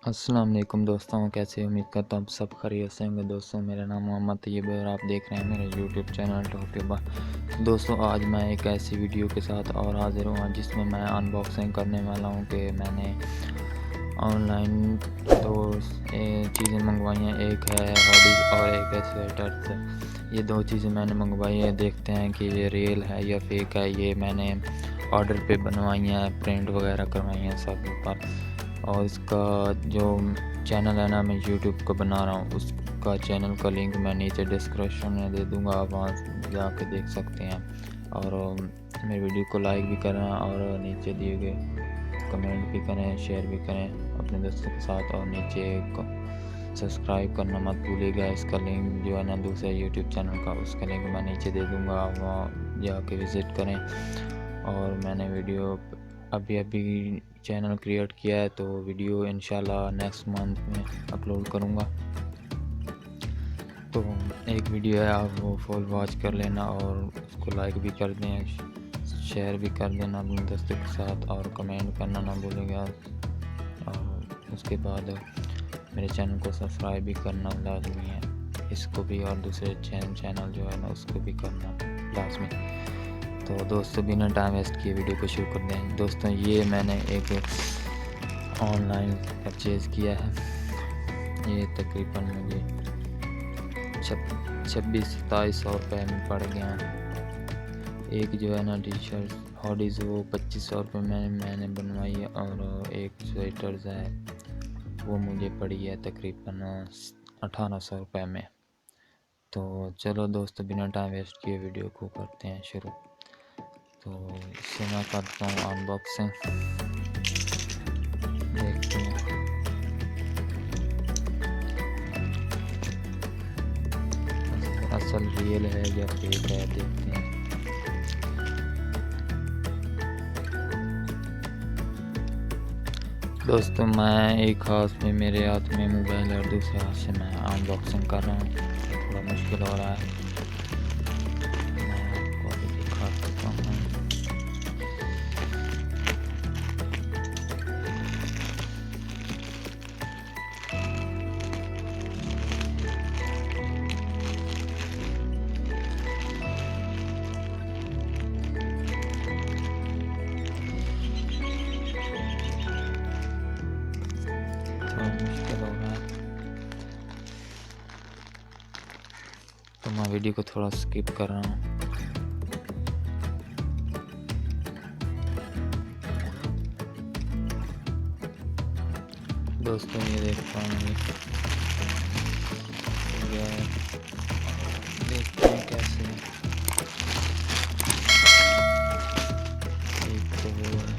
अस्सलाम वालेकुम दोस्तों, कैसे उम्मीद करता हूँ सब खैरियत से होंगे। दोस्तों मेरा नाम मोहम्मद तैयब है और आप देख रहे हैं मेरे YouTube चैनल टॉप। दोस्तों आज मैं एक ऐसी वीडियो के साथ और हाज़िर हुआ जिसमें मैं अनबॉक्सिंग करने वाला हूँ कि मैंने ऑनलाइन दो चीज़ें मंगवाई हैं। एक है हॉडीज़ और एक है स्वेटर्स। ये दो चीज़ें मैंने मंगवाई है, देखते हैं कि ये रियल है या फेक है। ये मैंने ऑर्डर पे बनवाई हैं, प्रिंट वगैरह करवाई हैं सब ऊपर। और इसका जो चैनल है ना, मैं YouTube का बना रहा हूँ, उसका चैनल का लिंक मैं नीचे डिस्क्रिप्शन में दे दूँगा, आप वहाँ जाके देख सकते हैं। और मेरी वीडियो को लाइक भी करें और नीचे दिए गए कमेंट भी करें, शेयर भी करें अपने दोस्तों के साथ। और नीचे सब्सक्राइब करना मत भूलिएगा। इसका लिंक जो है ना दूसरे YouTube चैनल का, उसका लिंक मैं नीचे दे दूँगा, आप वहाँ जाके विज़िट करें। और मैंने वीडियो अभी चैनल क्रिएट किया है, तो वीडियो इंशाल्लाह नेक्स्ट मंथ में अपलोड करूँगा। तो एक वीडियो है, आप वो फुल वॉच कर लेना और उसको लाइक भी कर दें, शेयर भी कर देना अपने दोस्तों के साथ और कमेंट करना ना भूलिएगा। और उसके बाद मेरे चैनल को सब्सक्राइब भी करना लाजमी है, इसको भी, और दूसरे चैनल जो है ना उसको भी करना लाजमी। तो दोस्तों बिना टाइम वेस्ट किए वीडियो को शुरू कर दें। दोस्तों ये मैंने एक ऑनलाइन परचेज़ किया है, ये तकरीबन मुझे 26-27 रुपये में पड़ गया। एक जो है ना टी शर्ट हॉडीज़ वो 2500 रुपये में मैंने बनवाई है, और एक स्वेटर्स है वो मुझे पड़ी है तकरीबन 1800 रुपये में। तो चलो दोस्तों बिना टाइम वेस्ट किए वीडियो को करते हैं शुरू। तो इससे मैं करता हूँ अनबॉक्सिंग, देखते हैं असल रियल है या फेक है, देखते हैं। दोस्तों मैं एक हाथ में मेरे हाथ में मोबाइल और दूसरे हाथ से मैं अनबॉक्सिंग कर रहा हूँ, तो थोड़ा मुश्किल हो रहा है। मैं आपको अभी दिखा सकता हूँ। मुश्किल हो रहा है, तो मैं वीडियो को थोड़ा स्किप कर रहा हूँ। दोस्तों ये देखता हूँ, देखते हैं कैसे एक तो वो है।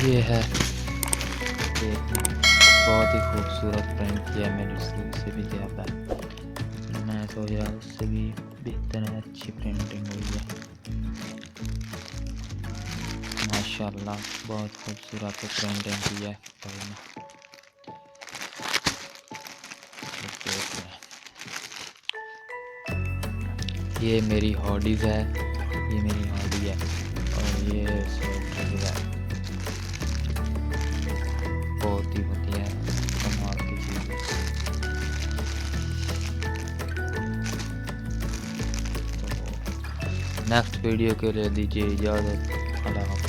ये है, बहुत ही खूबसूरत प्रिंट किया है, मेरे से भी ज़्यादा मैं सोचा उससे भी बेहतर है, अच्छी प्रिंटिंग हुई है माशाल्लाह, बहुत खूबसूरत प्रिंटिंग की है। ये मेरी हॉडीज़ है, ये मेरी हॉडी है, और ये स्वेटर है, बहुत ही बढ़िया है, कमाल की चीज़ है। तो नेक्स्ट वीडियो के लिए दीजिए इजाज़त। अल्लाह हाफ़िज़।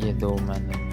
ये दो मैंने